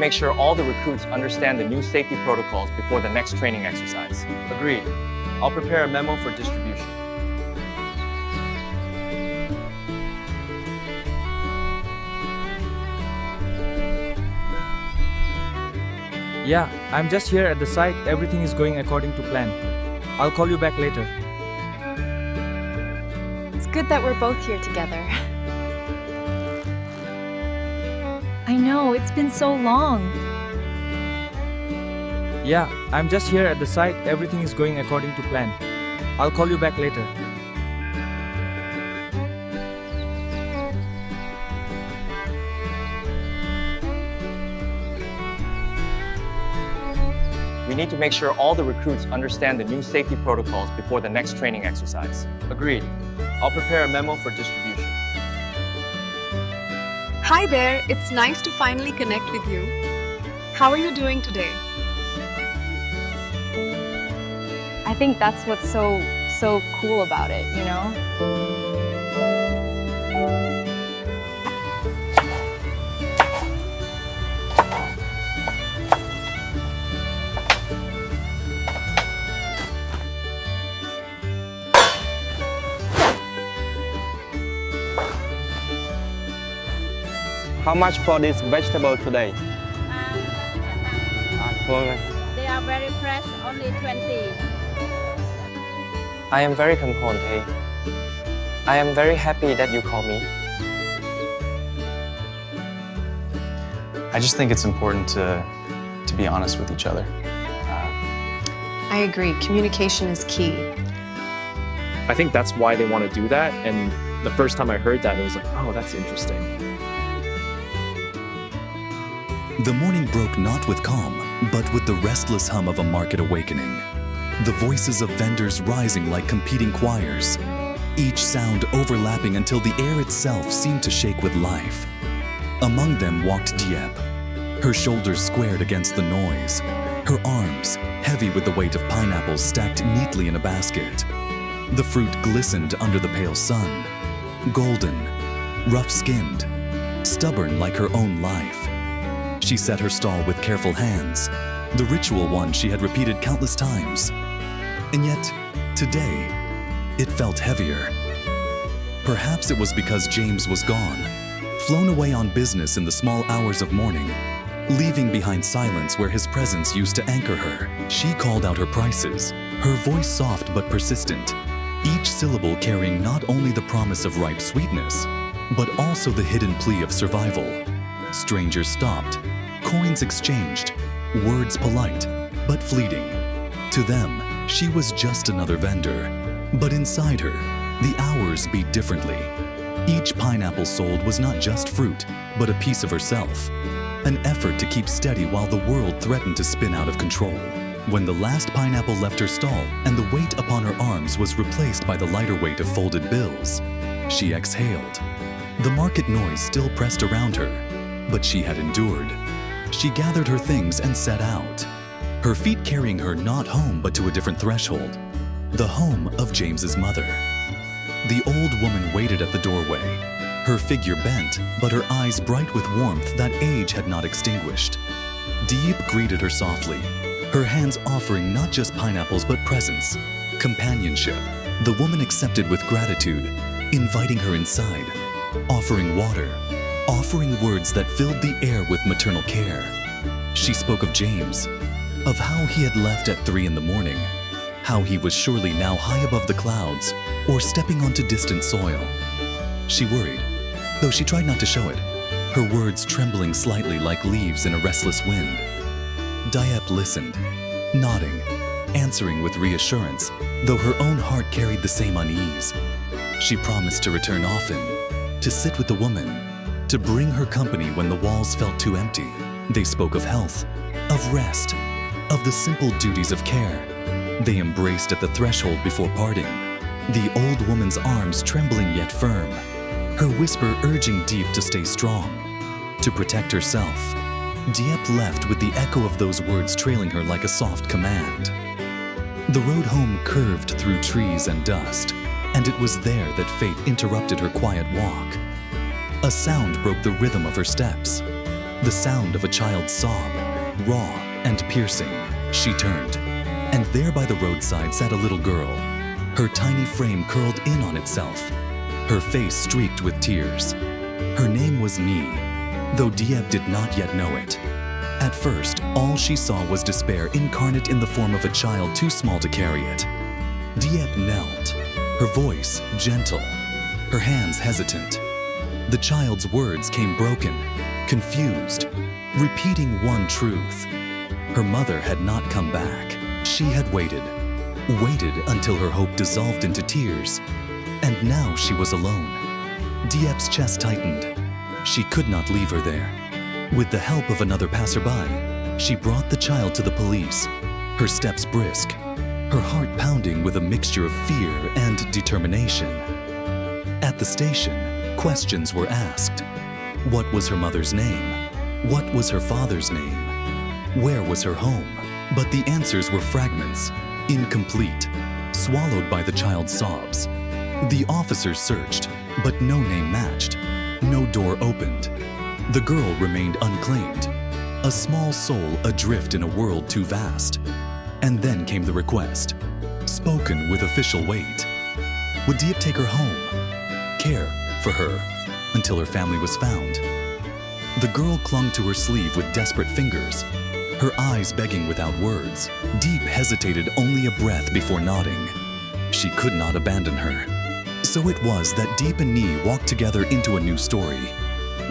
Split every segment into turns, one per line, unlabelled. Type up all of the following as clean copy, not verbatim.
make sure all the recruits understand the new safety protocols before the next training exercise.
Agreed. I'll prepare a memo for distribution.
Yeah, I'm just here at the site. Everything is going according to plan. I'll call you back later.
It's good that we're both here together. I know, it's been so long.
Yeah, I'm just here at the site. Everything is going according to plan. I'll call you back later.
We need to make sure all the recruits understand the new safety protocols before the next training exercise.
Agreed. I'll prepare a memo for distribution.
Hi there, it's nice to finally connect with you. How are you doing today?
I think that's what's so cool about it, you know?
How much for this vegetable today?
They are very fresh, only 20.
I am very contented. I am very happy that you called me.
I just think it's important to be honest with each other.
I agree, communication is key.
I think that's why they want to do that. And the first time I heard that, it was like, oh, that's interesting.
The morning broke not with calm, but with the restless hum of a market awakening. The voices of vendors rising like competing choirs, each sound overlapping until the air itself seemed to shake with life. Among them walked Diep, her shoulders squared against the noise, her arms heavy with the weight of pineapples stacked neatly in a basket. The fruit glistened under the pale sun, golden, rough-skinned, stubborn like her own life. She set her stall with careful hands, the ritual one she had repeated countless times. And yet, today, it felt heavier. Perhaps it was because James was gone, flown away on business in the small hours of morning, leaving behind silence where his presence used to anchor her. She called out her prices, her voice soft but persistent, each syllable carrying not only the promise of ripe sweetness, but also the hidden plea of survival. Strangers stopped, coins exchanged, words polite, but fleeting. To them, she was just another vendor. But inside her, the hours beat differently. Each pineapple sold was not just fruit, but a piece of herself. An effort to keep steady while the world threatened to spin out of control. When the last pineapple left her stall and the weight upon her arms was replaced by the lighter weight of folded bills, she exhaled. The market noise still pressed around her, but she had endured. She gathered her things and set out, her feet carrying her not home but to a different threshold, the home of James's mother. The old woman waited at the doorway, her figure bent, but her eyes bright with warmth that age had not extinguished. Diep greeted her softly, her hands offering not just pineapples but presents, companionship. The woman accepted with gratitude, inviting her inside, offering water, offering words that filled the air with maternal care. She spoke of James, of how he had left at 3 in the morning, how he was surely now high above the clouds or stepping onto distant soil. She worried, though she tried not to show it, her words trembling slightly like leaves in a restless wind. Diep listened, nodding, answering with reassurance, though her own heart carried the same unease. She promised to return often, to sit with the woman, to bring her company when the walls felt too empty. They spoke of health, of rest, of the simple duties of care. They embraced at the threshold before parting, the old woman's arms trembling yet firm, her whisper urging Diep to stay strong, to protect herself. Diep left with the echo of those words trailing her like a soft command. The road home curved through trees and dust, and it was there that fate interrupted her quiet walk. A sound broke the rhythm of her steps. the sound of a child's sob, raw and piercing. She turned, and there by the roadside sat a little girl, her tiny frame curled in on itself, her face streaked with tears. Her name was Nhi, though Diep did not yet know it. At first, all she saw was despair incarnate in the form of a child too small to carry it. Diep knelt, her voice gentle, her hands hesitant. The child's words came broken, confused, repeating one truth. Her mother had not come back. She had waited until her hope dissolved into tears, and now she was alone. Diep's chest tightened. She could not leave her there. With the help of another passerby, she brought the child to the police, her steps brisk, her heart pounding with a mixture of fear and determination. At the station, questions were asked. What was her mother's name? What was her father's name? Where was her home? But the answers were fragments, incomplete, swallowed by the child's sobs. The officers searched, but no name matched. No door opened. The girl remained unclaimed, a small soul adrift in a world too vast. And then came the request, spoken with official weight. Would Diep take her home, care for her, until her family was found? The girl clung to her sleeve with desperate fingers, her eyes begging without words. Diep hesitated only a breath before nodding. She could not abandon her. So it was that Diep and Nhi walked together into a new story,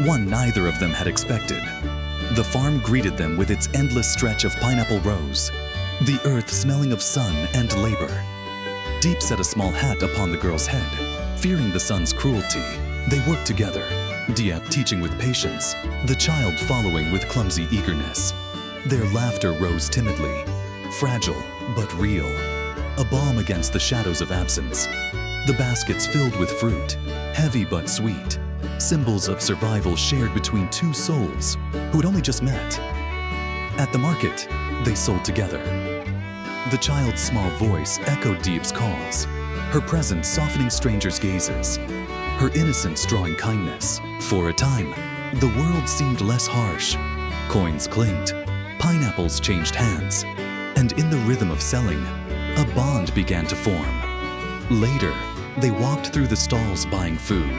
one neither of them had expected. The farm greeted them with its endless stretch of pineapple rows, the earth smelling of sun and labor. Diep set a small hat upon the girl's head, fearing the sun's cruelty. They worked together, Diep teaching with patience, the child following with clumsy eagerness. Their laughter rose timidly, fragile but real, a balm against the shadows of absence. The baskets filled with fruit, heavy but sweet, symbols of survival shared between two souls who had only just met. At the market, they sold together. The child's small voice echoed Diep's calls, her presence softening strangers' gazes, her innocence drawing kindness. For a time, the world seemed less harsh. Coins clinked, pineapples changed hands, and in the rhythm of selling, a bond began to form. Later, they walked through the stalls buying food,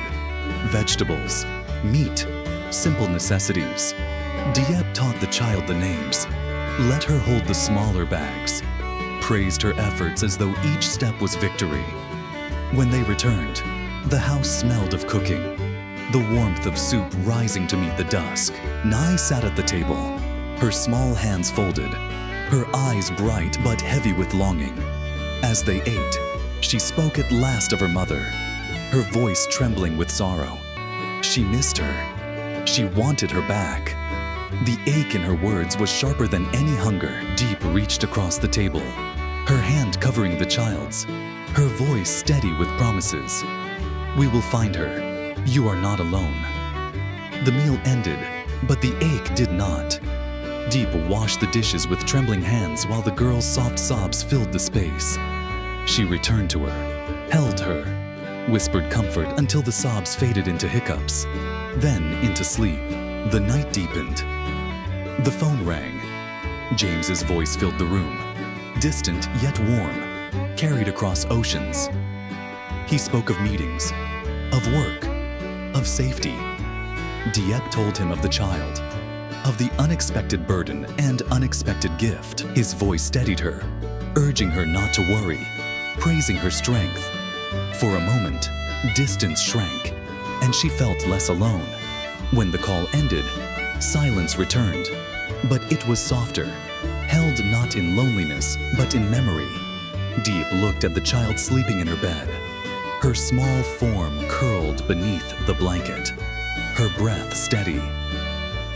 vegetables, meat, simple necessities. Diep taught the child the names, let her hold the smaller bags, praised her efforts as though each step was victory. When they returned, the house smelled of cooking, the warmth of soup rising to meet the dusk. Nhi sat at the table, her small hands folded, her eyes bright but heavy with longing. As they ate, she spoke at last of her mother, her voice trembling with sorrow. She missed her. She wanted her back. The ache in her words was sharper than any hunger. Diep reached across the table, her hand covering the child's, her voice steady with promises. We will find her. You are not alone. The meal ended, but the ache did not. Diep washed the dishes with trembling hands while the girl's soft sobs filled the space. She returned to her, held her, whispered comfort until the sobs faded into hiccups, then into sleep. The night deepened. The phone rang. James's voice filled the room, distant yet warm, carried across oceans. He spoke of meetings, of work, of safety. Diep told him of the child, of the unexpected burden and unexpected gift. His voice steadied her, urging her not to worry, praising her strength. For a moment, distance shrank, and she felt less alone. When the call ended, silence returned, but it was softer, held not in loneliness, but in memory. Diep looked at the child sleeping in her bed, her small form curled beneath the blanket, her breath steady.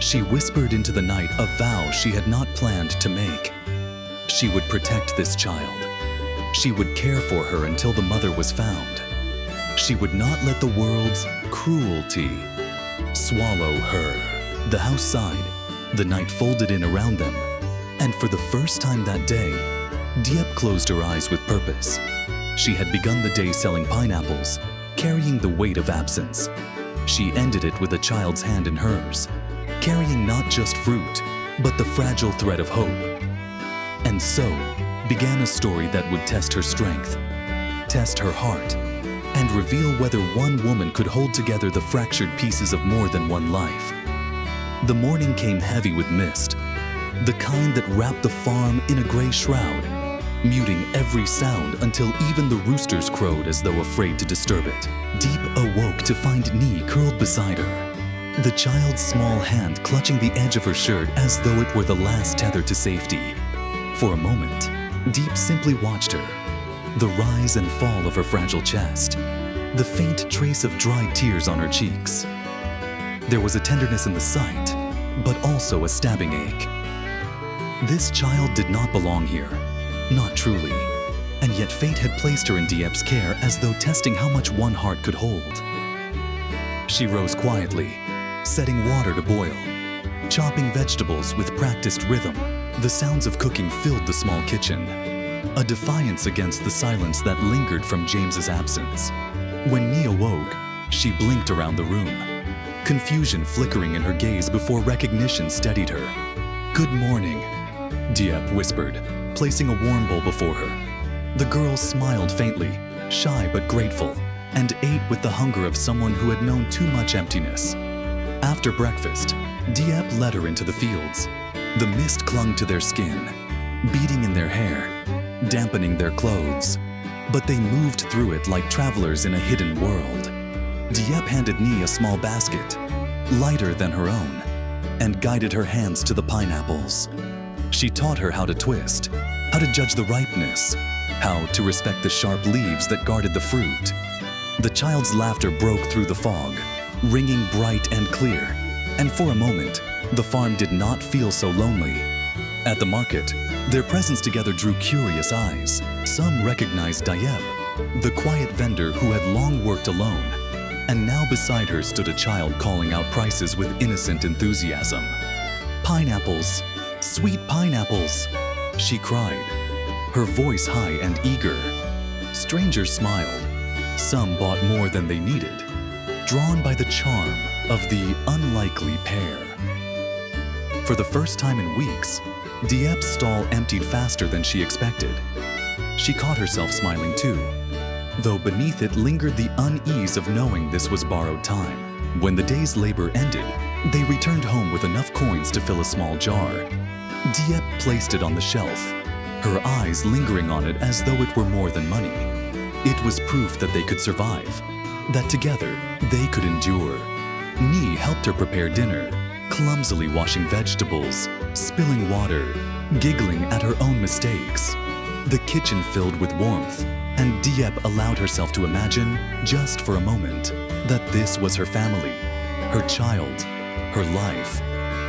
She whispered into the night a vow she had not planned to make. She would protect this child. She would care for her until the mother was found. She would not let the world's cruelty swallow her. The house sighed. The night folded in around them. And for the first time that day, Diep closed her eyes with purpose. She had begun the day selling pineapples, carrying the weight of absence. She ended it with a child's hand in hers, carrying not just fruit, but the fragile thread of hope. And so began a story that would test her strength, test her heart, and reveal whether one woman could hold together the fractured pieces of more than one life. The morning came heavy with mist, the kind that wrapped the farm in a gray shroud, muting every sound until even the roosters crowed as though afraid to disturb it. Diep awoke to find Nhi curled beside her, the child's small hand clutching the edge of her shirt as though it were the last tether to safety. For a moment, Diep simply watched her, the rise and fall of her fragile chest, the faint trace of dried tears on her cheeks. There was a tenderness in the sight, but also a stabbing ache. This child did not belong here, not truly, and yet fate had placed her in Diep's care as though testing how much one heart could hold. She rose quietly, setting water to boil, chopping vegetables with practiced rhythm. The sounds of cooking filled the small kitchen, a defiance against the silence that lingered from James's absence. When Nhi awoke, she blinked around the room, confusion flickering in her gaze before recognition steadied her. "Good morning," Diep whispered, placing a warm bowl before her. The girl smiled faintly, shy but grateful, and ate with the hunger of someone who had known too much emptiness. After breakfast, Diep led her into the fields. The mist clung to their skin, beating in their hair, dampening their clothes, but they moved through it like travelers in a hidden world. Diep handed Nhi a small basket, lighter than her own, and guided her hands to the pineapples. She taught her how to twist, how to judge the ripeness, how to respect the sharp leaves that guarded the fruit. The child's laughter broke through the fog, ringing bright and clear, and for a moment, the farm did not feel so lonely. At the market, their presence together drew curious eyes. Some recognized Diep, the quiet vendor who had long worked alone, and now beside her stood a child calling out prices with innocent enthusiasm. "Pineapples! Sweet pineapples!" she cried, her voice high and eager. Strangers smiled. Some bought more than they needed, drawn by the charm of the unlikely pair. For the first time in weeks, Diep's stall emptied faster than she expected. She caught herself smiling too, though beneath it lingered the unease of knowing this was borrowed time. When the day's labor ended, they returned home with enough coins to fill a small jar. Diep placed it on the shelf, her eyes lingering on it as though it were more than money. It was proof that they could survive, that together they could endure. Nhi helped her prepare dinner, clumsily washing vegetables, spilling water, giggling at her own mistakes. The kitchen filled with warmth, and Diep allowed herself to imagine, just for a moment, that this was her family, her child, her life.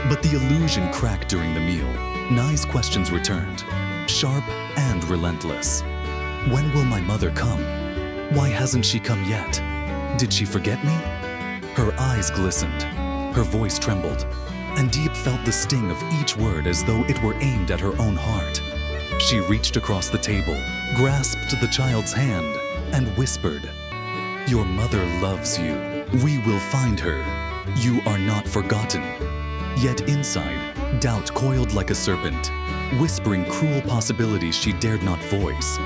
But the illusion cracked during the meal. Nhi's questions returned, sharp and relentless. "When will my mother come? Why hasn't she come yet? Did she forget me?" Her eyes glistened, her voice trembled, and Diep felt the sting of each word as though it were aimed at her own heart. She reached across the table, grasped the child's hand, and whispered, "Your mother loves you. We will find her. You are not forgotten." Yet inside, doubt coiled like a serpent, whispering cruel possibilities she dared not voice.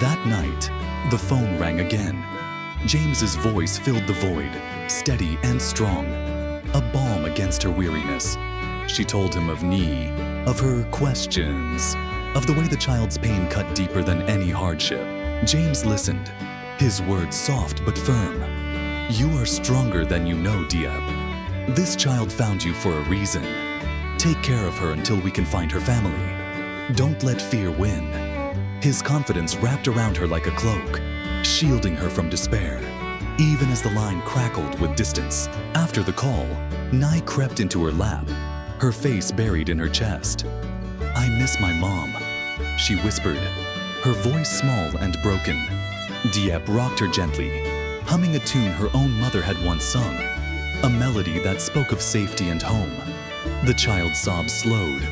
That night, the phone rang again. James's voice filled the void, steady and strong, a balm against her weariness. She told him of Nhi, of her questions, of the way the child's pain cut deeper than any hardship. James listened, his words soft but firm. "You are stronger than you know, Diep. This child found you for a reason. Take care of her until we can find her family. Don't let fear win." His confidence wrapped around her like a cloak, shielding her from despair. Even as the line crackled with distance, after the call, Nhi crept into her lap, her face buried in her chest. "I miss my mom," she whispered, her voice small and broken. Diep rocked her gently, humming a tune her own mother had once sung, a melody that spoke of safety and home. The child's sobs slowed,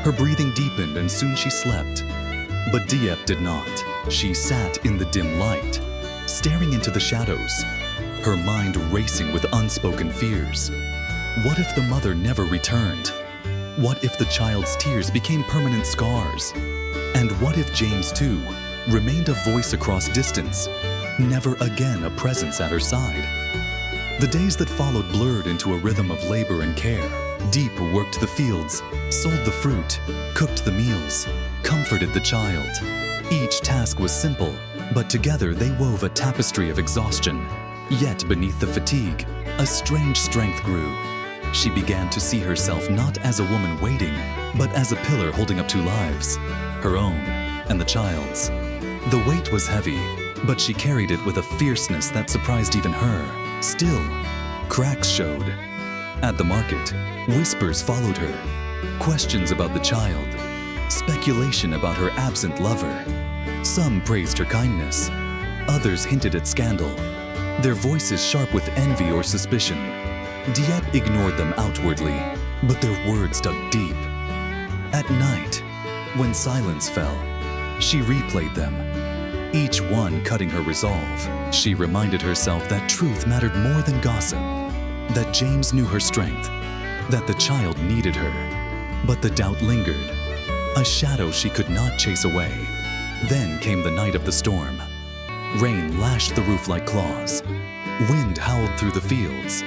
her breathing deepened, and soon she slept. But Diep did not. She sat in the dim light, staring into the shadows, her mind racing with unspoken fears. What if the mother never returned? What if the child's tears became permanent scars? And what if James, too, remained a voice across distance, never again a presence at her side? The days that followed blurred into a rhythm of labor and care. Diep worked the fields, sold the fruit, cooked the meals, comforted the child. Each task was simple, but together they wove a tapestry of exhaustion. Yet beneath the fatigue, a strange strength grew. She began to see herself not as a woman waiting, but as a pillar holding up two lives, her own and the child's. The weight was heavy, but she carried it with a fierceness that surprised even her. Still, cracks showed. At the market, whispers followed her. Questions about the child. Speculation about her absent lover. Some praised her kindness. Others hinted at scandal. Their voices sharp with envy or suspicion. Diep ignored them outwardly, but their words dug deep. At night, when silence fell, she replayed them. Each one cutting her resolve. She reminded herself that truth mattered more than gossip. That James knew her strength, that the child needed her. But the doubt lingered, a shadow she could not chase away. Then came the night of the storm. Rain lashed the roof like claws. Wind howled through the fields.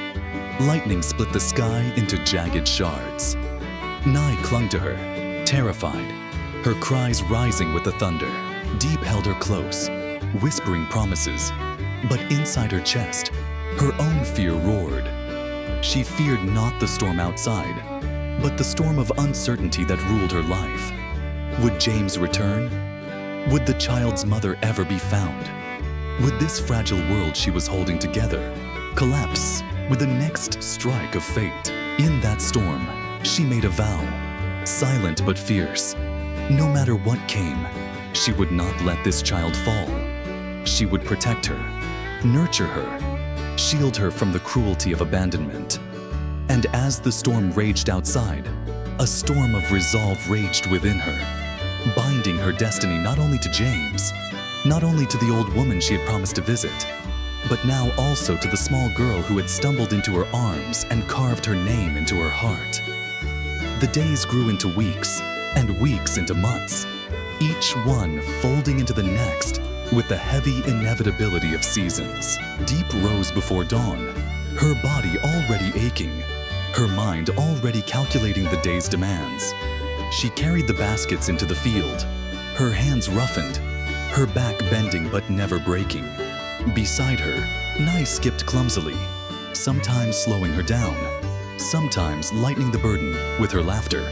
Lightning split the sky into jagged shards. Nye clung to her, terrified, her cries rising with the thunder. Diep held her close, whispering promises, but inside her chest, her own fear roared. She feared not the storm outside, but the storm of uncertainty that ruled her life. Would James return? Would the child's mother ever be found? Would this fragile world she was holding together collapse with the next strike of fate? In that storm, she made a vow, silent but fierce. No matter what came, she would not let this child fall. She would protect her, nurture her, shield her from the cruelty of abandonment. And as the storm raged outside, a storm of resolve raged within her, binding her destiny not only to James, not only to the old woman she had promised to visit, but now also to the small girl who had stumbled into her arms and carved her name into her heart. The days grew into weeks, and weeks into months, each one folding into the next with the heavy inevitability of seasons. Diep rose before dawn, her body already aching, her mind already calculating the day's demands. She carried the baskets into the field, her hands roughened, her back bending but never breaking. Beside her, Nye skipped clumsily, sometimes slowing her down, sometimes lightening the burden with her laughter.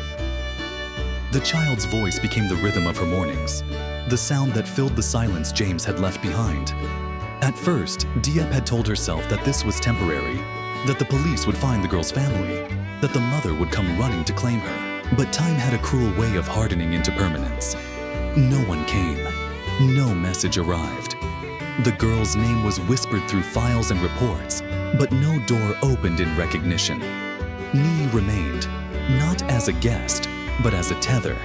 The child's voice became the rhythm of her mornings, the sound that filled the silence James had left behind. At first, Diep had told herself that this was temporary, that the police would find the girl's family, that the mother would come running to claim her. But time had a cruel way of hardening into permanence. No one came. No message arrived. The girl's name was whispered through files and reports, but no door opened in recognition. Nye remained, not as a guest, but as a tether,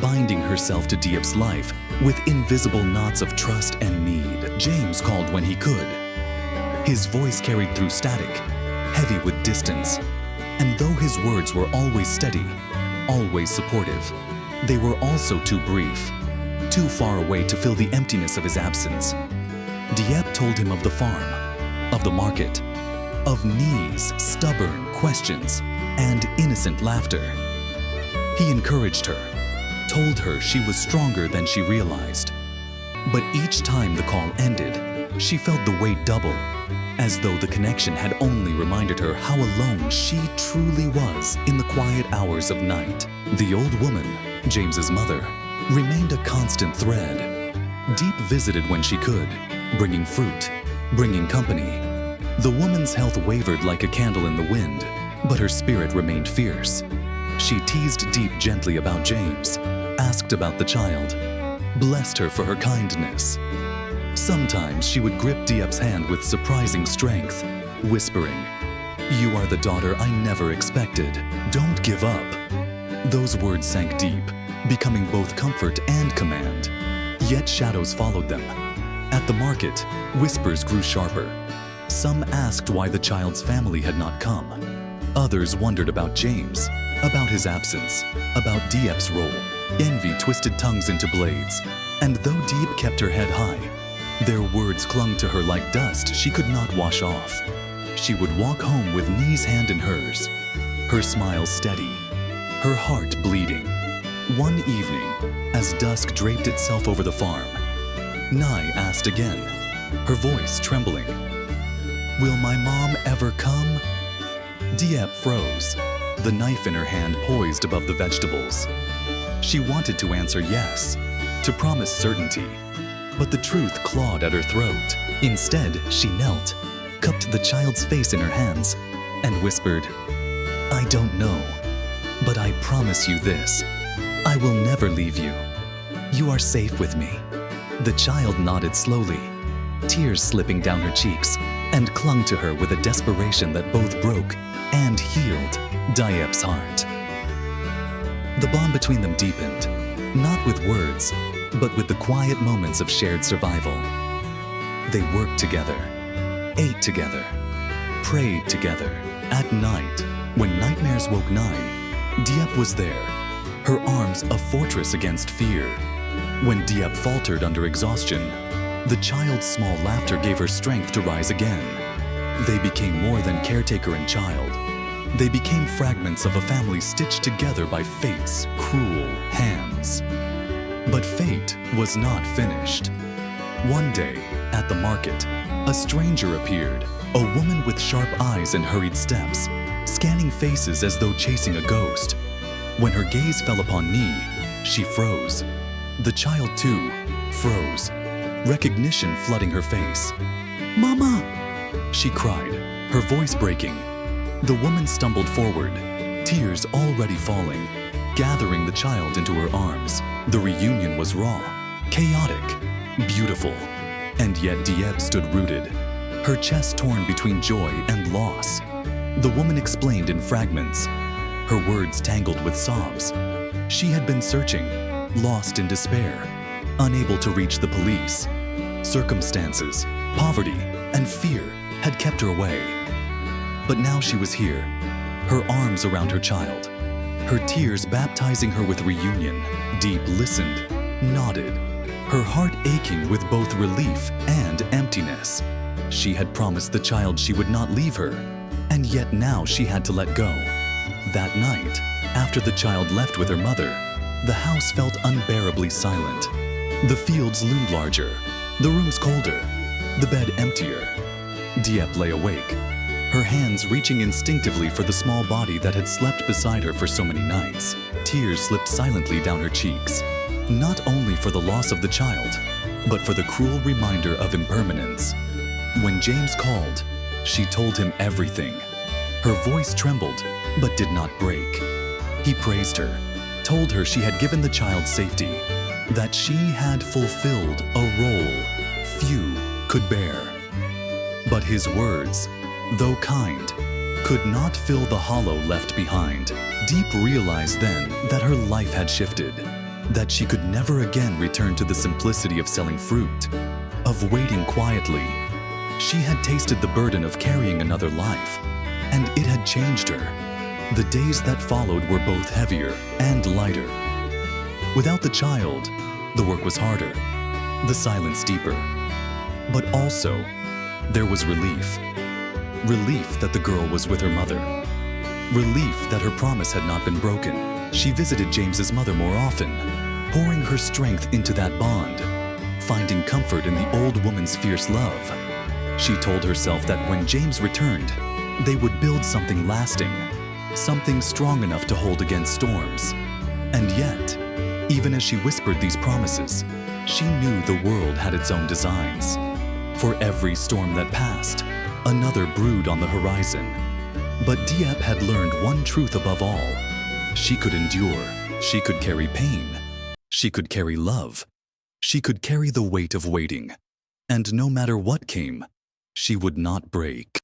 binding herself to Diep's life with invisible knots of trust and need. James called when he could. His voice carried through static, heavy with distance, and though his words were always steady, always supportive, they were also too brief, too far away to fill the emptiness of his absence. Diep told him of the farm, of the market, of Nye's stubborn questions and innocent laughter. He encouraged her, told her she was stronger than she realized. But each time the call ended, she felt the weight double, as though the connection had only reminded her how alone she truly was in the quiet hours of night. The old woman, James's mother, remained a constant thread. Diep visited when she could, bringing fruit, bringing company. The woman's health wavered like a candle in the wind, but her spirit remained fierce. She teased Diep gently about James, asked about the child, blessed her for her kindness. Sometimes she would grip Diep's hand with surprising strength, whispering, "You are the daughter I never expected. Don't give up." Those words sank deep, becoming both comfort and command. Yet shadows followed them. At the market, whispers grew sharper. Some asked why the child's family had not come. Others wondered about James, about his absence, about Diep's role. Envy twisted tongues into blades, and though Diep kept her head high, their words clung to her like dust she could not wash off. She would walk home with Nie's hand in hers, her smile steady, her heart bleeding. One evening, as dusk draped itself over the farm, Nie asked again, her voice trembling, "Will my mom ever come?" Diep froze, the knife in her hand poised above the vegetables. She wanted to answer yes, to promise certainty, but the truth clawed at her throat. Instead, she knelt, cupped the child's face in her hands, and whispered, "I don't know, but I promise you this. I will never leave you. You are safe with me." The child nodded slowly, tears slipping down her cheeks, and clung to her with a desperation that both broke and healed Diep's heart. The bond between them deepened, not with words, but with the quiet moments of shared survival. They worked together, ate together, prayed together. At night, when nightmares woke Nie, Diep was there, her arms a fortress against fear. When Diep faltered under exhaustion, the child's small laughter gave her strength to rise again. They became more than caretaker and child. They became fragments of a family stitched together by fate's cruel hands. But fate was not finished. One day, at the market, a stranger appeared, a woman with sharp eyes and hurried steps, scanning faces as though chasing a ghost. When her gaze fell upon Nie, she froze. The child, too, froze, recognition flooding her face. "Mama!" she cried, her voice breaking. The woman stumbled forward, tears already falling, gathering the child into her arms. The reunion was raw, chaotic, beautiful, and yet Diep stood rooted, her chest torn between joy and loss. The woman explained in fragments, her words tangled with sobs. She had been searching, lost in despair, unable to reach the police. Circumstances, poverty, and fear had kept her away. But now she was here, her arms around her child, her tears baptizing her with reunion. Diep listened, nodded, her heart aching with both relief and emptiness. She had promised the child she would not leave her, and yet now she had to let go. That night, after the child left with her mother, the house felt unbearably silent. The fields loomed larger, the rooms colder, the bed emptier. Diep lay awake, her hands reaching instinctively for the small body that had slept beside her for so many nights. Tears slipped silently down her cheeks, not only for the loss of the child, but for the cruel reminder of impermanence. When James called, she told him everything. Her voice trembled, but did not break. He praised her, told her she had given the child safety, that she had fulfilled a role few could bear. But his words, though kind, could not fill the hollow left behind. Diep realized then that her life had shifted, that she could never again return to the simplicity of selling fruit, of waiting quietly. She had tasted the burden of carrying another life, and it had changed her. The days that followed were both heavier and lighter. Without the child, the work was harder, the silence deeper. But also, there was relief. Relief that the girl was with her mother. Relief that her promise had not been broken. She visited James's mother more often, pouring her strength into that bond, finding comfort in the old woman's fierce love. She told herself that when James returned, they would build something lasting, something strong enough to hold against storms. And yet, even as she whispered these promises, she knew the world had its own designs. For every storm that passed, another brewed on the horizon. But Diep had learned one truth above all. She could endure, she could carry pain, she could carry love, she could carry the weight of waiting. And no matter what came, she would not break.